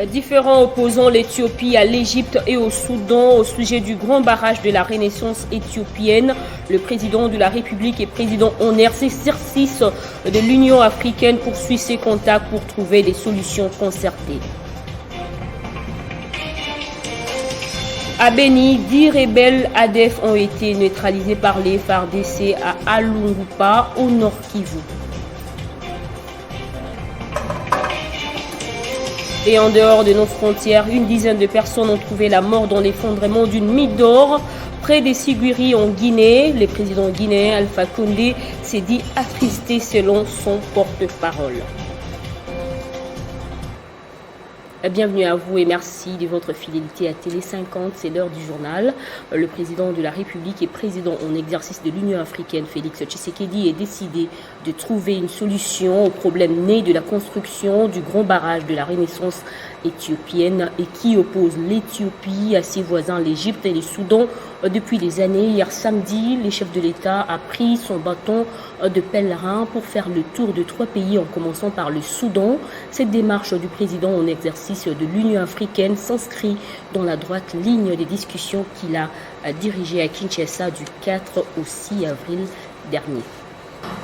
Différents opposants l'Éthiopie à l'Égypte et au Soudan au sujet du grand barrage de la Renaissance éthiopienne. Le président de la République et président en exercice de l'Union africaine poursuit ses contacts pour trouver des solutions concertées. À Beni, 10 rebelles ADF ont été neutralisés par les FARDC à Alungupa, au nord Kivu. Et en dehors de nos frontières, une dizaine de personnes ont trouvé la mort dans l'effondrement d'une mine d'or près des Siguiri en Guinée. Le président guinéen Alpha Condé s'est dit attristé selon son porte-parole. Bienvenue à vous et merci de votre fidélité à Télé 50, c'est l'heure du journal. Le président de la République et président en exercice de l'Union africaine, Félix Tshisekedi, est décidé de trouver une solution au problème né de la construction du grand barrage de la Renaissance éthiopienne et qui oppose l'Éthiopie à ses voisins, l'Égypte et le Soudan depuis des années. Hier samedi, le chef de l'État a pris son bâton de pèlerin pour faire le tour de 3 pays en commençant par le Soudan. Cette démarche du président en exercice de l'Union africaine s'inscrit dans la droite ligne des discussions qu'il a dirigées à Kinshasa du 4 au 6 avril dernier.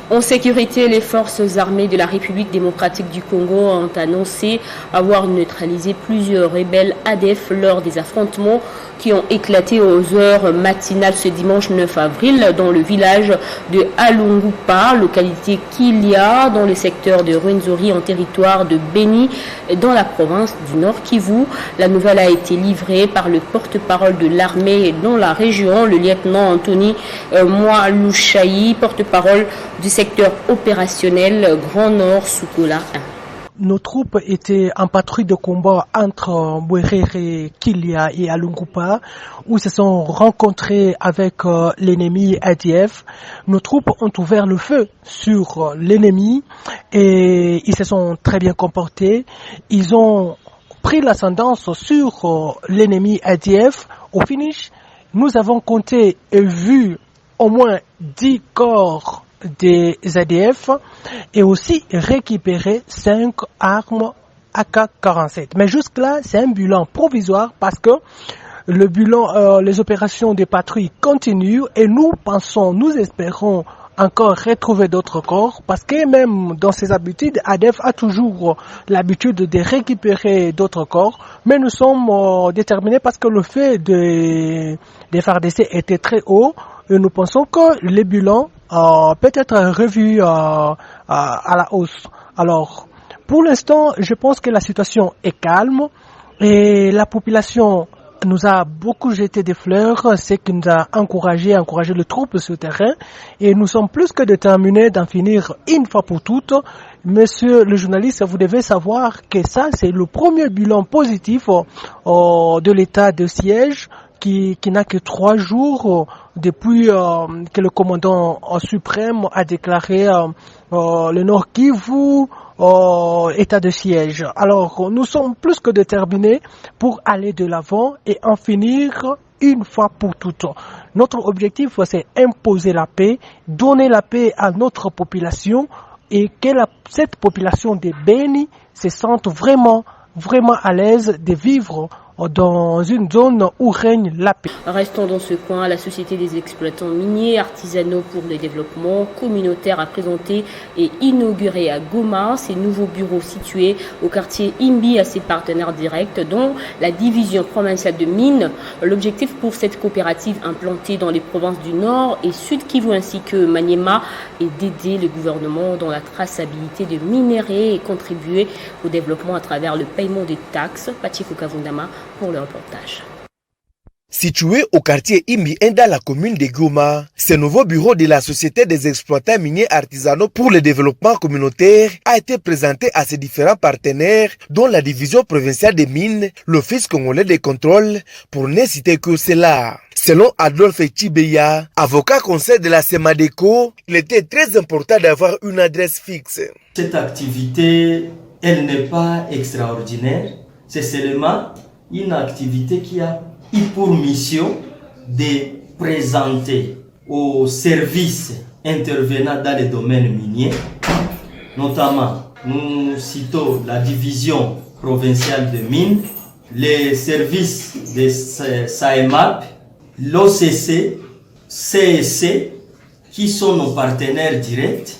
En sécurité, les forces armées de la République démocratique du Congo ont annoncé avoir neutralisé plusieurs rebelles ADF lors des affrontements qui ont éclaté aux heures matinales ce dimanche 9 avril dans le village de Alungupa, localité Kilia, dans le secteur de Rwenzori en territoire de Beni, dans la province du Nord Kivu. La nouvelle a été livrée par le porte-parole de l'armée dans la région, le lieutenant Anthony Mwalushayi, porte-parole du secteur opérationnel Grand Nord Soukola 1. Nos troupes étaient en patrouille de combat entre Mwerere, Kilia et Alungupa, où ils se sont rencontrés avec l'ennemi ADF. Nos troupes ont ouvert le feu sur l'ennemi et ils se sont très bien comportés. Ils ont pris l'ascendance sur l'ennemi ADF. Au finish, nous avons compté et vu au moins 10 corps des ADF et aussi récupérer 5 armes AK-47. Mais jusque-là, c'est un bilan provisoire parce que le bilan, les opérations de patrouille continuent et nous espérons encore retrouver d'autres corps parce que même dans ses habitudes, ADF a toujours l'habitude de récupérer d'autres corps. Mais nous sommes déterminés parce que le fait des FARDC était très haut et nous pensons que les bilans peut être revu à la hausse. Alors, pour l'instant, je pense que la situation est calme et la population nous a beaucoup jeté des fleurs, ce qui nous a encouragé les troupes sur le terrain et nous sommes plus que déterminés d'en finir une fois pour toutes. Monsieur le journaliste, vous devez savoir que ça, c'est le premier bilan positif de l'état de siège qui n'a que 3 jours depuis que le commandant suprême a déclaré le Nord Kivu état de siège. Alors, nous sommes plus que déterminés pour aller de l'avant et en finir une fois pour toutes. Notre objectif, c'est imposer la paix, donner la paix à notre population et que cette population de Beni se sente vraiment à l'aise de vivre dans une zone où règne la paix. Restons dans ce coin. La Société des exploitants miniers artisanaux pour le développement communautaire a présenté et inauguré à Goma ses nouveaux bureaux situés au quartier Imbi à ses partenaires directs, dont la division provinciale de mines. L'objectif pour cette coopérative implantée dans les provinces du Nord et Sud Kivu ainsi que Maniema est d'aider le gouvernement dans la traçabilité de minerais et contribuer au développement à travers le paiement des taxes. Pachiko Kavundama pour le reportage. Situé au quartier Imbi dans la commune de Goma, ce nouveau bureau de la Société des exploitants miniers artisanaux pour le développement communautaire a été présenté à ses différents partenaires, dont la division provinciale des mines, l'Office congolais de contrôle, pour ne citer que cela. Selon Adolphe Chibeya, avocat conseil de la SEMADECO, il était très important d'avoir une adresse fixe. Cette activité, elle n'est pas extraordinaire, c'est seulement une activité qui a eu pour mission de présenter aux services intervenant dans les domaines miniers, notamment nous citons la division provincial de mines, les services de SAEMAP, l'OCC, CSC, qui sont nos partenaires directs,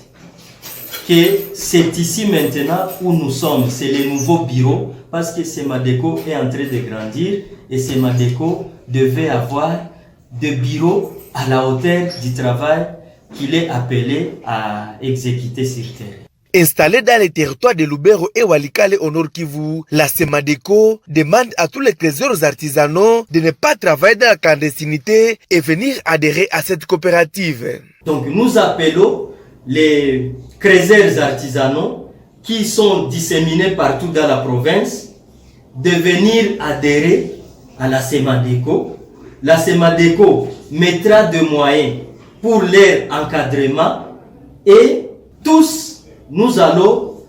que c'est ici maintenant où nous sommes, c'est les nouveaux bureaux, parce que Semadeco est en train de grandir et Semadeco devait avoir des bureaux à la hauteur du travail qu'il est appelé à exécuter sur terre. Installée dans les territoires de Lubero et Walikale au Nord Kivu, la Semadeco demande à tous les trésors artisanaux de ne pas travailler dans la clandestinité et venir adhérer à cette coopérative. Donc nous appelons les trésors artisanaux qui sont disséminés partout dans la province de venir adhérer à la Semadeco. La Semadeco mettra des moyens pour leur encadrement et tous nous allons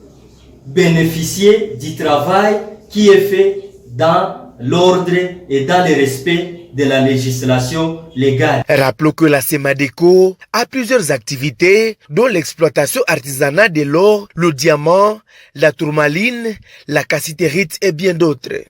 bénéficier du travail qui est fait dans l'ordre et dans le respect de la législation légale. Rappelons que la Semadeco a plusieurs activités, dont l'exploitation artisanale de l'or, le diamant, la tourmaline, la cassitérite et bien d'autres.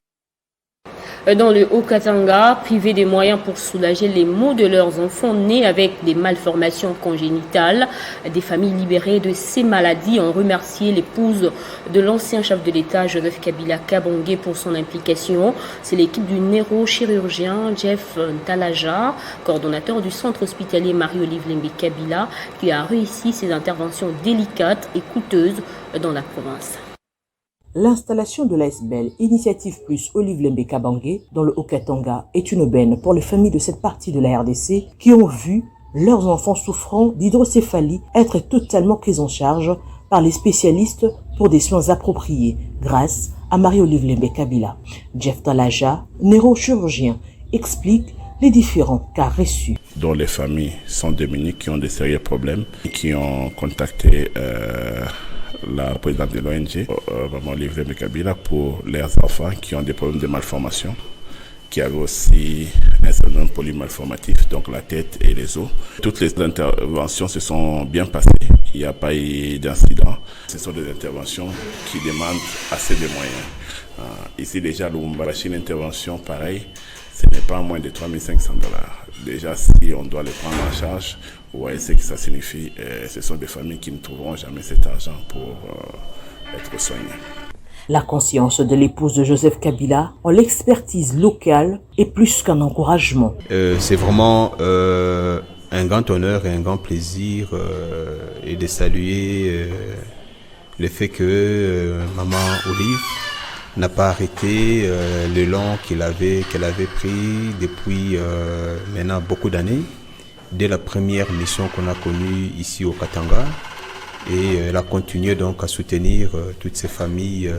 Dans le Haut-Katanga, privés des moyens pour soulager les maux de leurs enfants nés avec des malformations congénitales, des familles libérées de ces maladies ont remercié l'épouse de l'ancien chef de l'État, Joseph Kabila Kabange, pour son implication. C'est l'équipe du neurochirurgien Jeff Ntalaja, coordonnateur du centre hospitalier Marie-Olive Lembe Kabila, qui a réussi ces interventions délicates et coûteuses dans la province. L'installation de l'ASBEL, Initiative Plus Olive Lembe Kabange, dans le Haut-Katanga, est une aubaine pour les familles de cette partie de la RDC qui ont vu leurs enfants souffrant d'hydrocéphalie être totalement pris en charge par les spécialistes pour des soins appropriés grâce à Marie-Olive Lembe Kabila. Jeff Talaja, neurochirurgien, explique les différents cas reçus. Dont les familles sont démunies, qui ont des sérieux problèmes, qui ont contacté la présidente de l'ONG, Marie-Olive Lembe Kabila, pour leurs enfants qui ont des problèmes de malformation, qui avaient aussi un syndrome polymalformatif, donc la tête et les os. Toutes les interventions se sont bien passées, il n'y a pas eu d'incident. Ce sont des interventions qui demandent assez de moyens. Ici déjà, à Lubumbashi, une intervention pareille, ce n'est pas moins de $3 500. Déjà, si on doit les prendre en charge, vous voyez ce que ça signifie. Ce sont des familles qui ne trouveront jamais cet argent pour être soignées. La conscience de l'épouse de Joseph Kabila en l'expertise locale est plus qu'un encouragement. C'est vraiment un grand honneur et un grand plaisir et de saluer le fait que maman Olive n'a pas arrêté l'élan qu'elle avait pris depuis maintenant beaucoup d'années, dès la première mission qu'on a connue ici au Katanga. Et elle a continué donc à soutenir toutes ces familles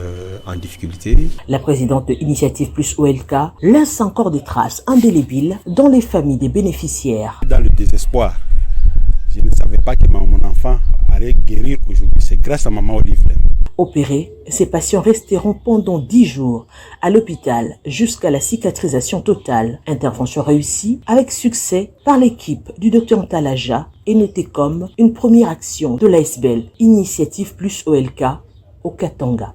en difficulté. La présidente de Initiative Plus OLK laisse encore des traces indélébiles dans les familles des bénéficiaires. Dans le désespoir, je ne savais pas que mon enfant allait guérir aujourd'hui. C'est grâce à maman Olive. Opérés, ces patients resteront pendant 10 jours à l'hôpital jusqu'à la cicatrisation totale. Intervention réussie avec succès par l'équipe du Dr Ntalaja et notée comme une première action de l'ASBEL, Initiative Plus OLK, au Katanga.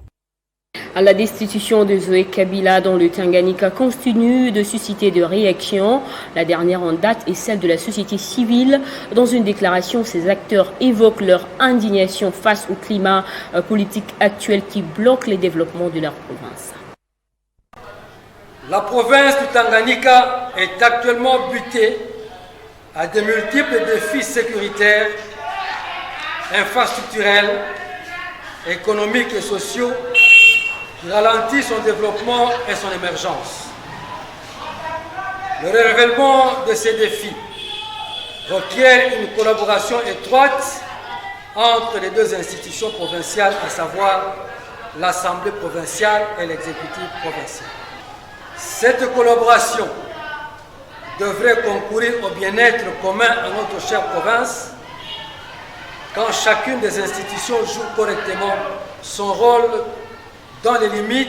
La destitution de Zoé Kabila dans le Tanganyika continue de susciter des réactions. La dernière en date est celle de la société civile. Dans une déclaration, ces acteurs évoquent leur indignation face au climat politique actuel qui bloque les développements de leur province. La province du Tanganyika est actuellement butée à de multiples défis sécuritaires, infrastructurels, économiques et sociaux qui ralentit son développement et son émergence. Le relevement de ces défis requiert une collaboration étroite entre les deux institutions provinciales, à savoir l'Assemblée provinciale et l'exécutif provincial. Cette collaboration devrait concourir au bien-être commun à notre chère province quand chacune des institutions joue correctement son rôle dans les limites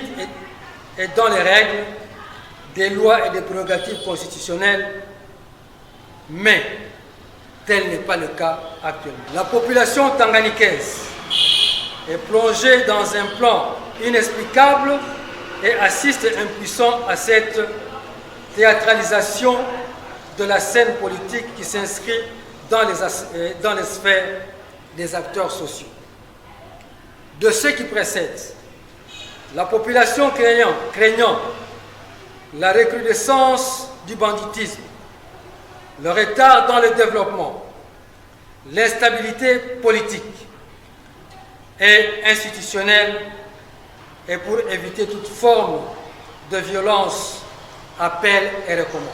et dans les règles des lois et des prérogatives constitutionnelles, mais tel n'est pas le cas actuellement. La population tanganyikaise est plongée dans un plan inexplicable et assiste impuissant à cette théâtralisation de la scène politique qui s'inscrit dans les sphères des acteurs sociaux. De ce qui précède, la population craignant la recrudescence du banditisme, le retard dans le développement, l'instabilité politique et institutionnelle, et pour éviter toute forme de violence, appelle et recommande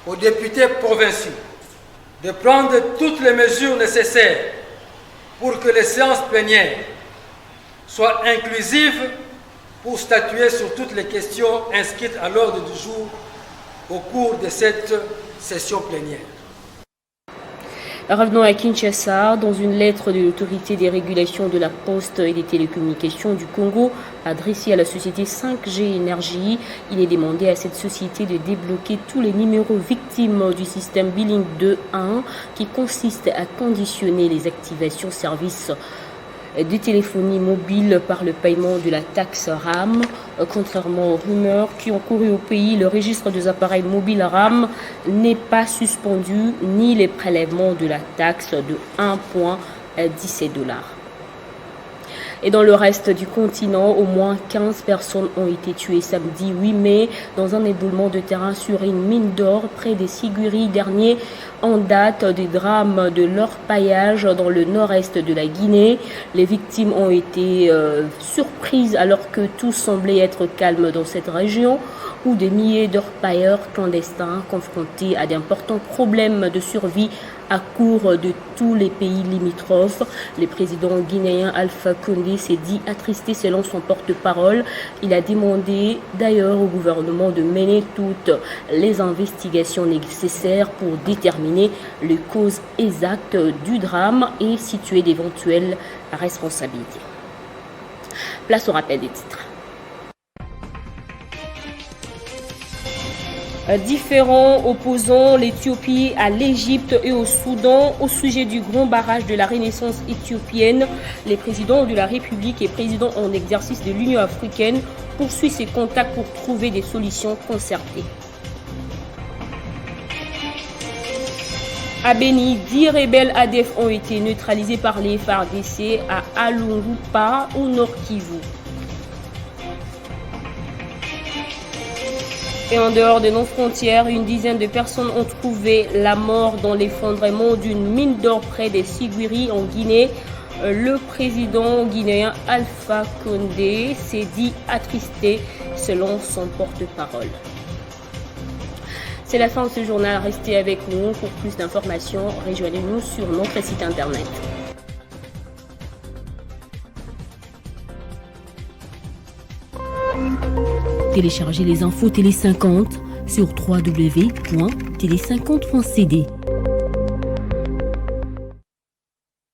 aux députés provinciaux de prendre toutes les mesures nécessaires pour que les séances plénières soient inclusives pour statuer sur toutes les questions inscrites à l'ordre du jour au cours de cette session plénière. Revenons à Kinshasa. Dans une lettre de l'autorité des régulations de la poste et des télécommunications du Congo adressée à la société 5G Énergie, il est demandé à cette société de débloquer tous les numéros victimes du système Billing 2.1 qui consiste à conditionner les activations services de téléphonie mobile par le paiement de la taxe RAM. Contrairement aux rumeurs qui ont couru au pays, le registre des appareils mobiles RAM n'est pas suspendu, ni les prélèvements de la taxe de 1,17 $. Et dans le reste du continent, au moins 15 personnes ont été tuées samedi 8 mai dans un éboulement de terrain sur une mine d'or près des Siguri. Dernier en date des drames de l'orpaillage dans le nord-est de la Guinée. Les victimes ont été surprises alors que tout semblait être calme dans cette région où des milliers d'orpailleurs clandestins confrontés à d'importants problèmes de survie à court de tous les pays limitrophes. Le président guinéen Alpha Condé s'est dit attristé selon son porte-parole. Il a demandé d'ailleurs au gouvernement de mener toutes les investigations nécessaires pour déterminer les causes exactes du drame et situer d'éventuelles responsabilités. Place au rappel des titres. Différents opposants l'Éthiopie à l'Égypte et au Soudan au sujet du grand barrage de la Renaissance éthiopienne. Les présidents de la République et présidents en exercice de l'Union africaine poursuivent ses contacts pour trouver des solutions concertées. À Beni, 10 rebelles ADF ont été neutralisés par les FARDC à Alungupa au Nord Kivu. Et en dehors de nos frontières, une dizaine de personnes ont trouvé la mort dans l'effondrement d'une mine d'or près des Siguri en Guinée. Le président guinéen Alpha Condé s'est dit attristé selon son porte-parole. C'est la fin de ce journal. Restez avec nous pour plus d'informations. Rejoignez-nous sur notre site internet. Téléchargez les infos Télé 50 sur www.tele50.cd.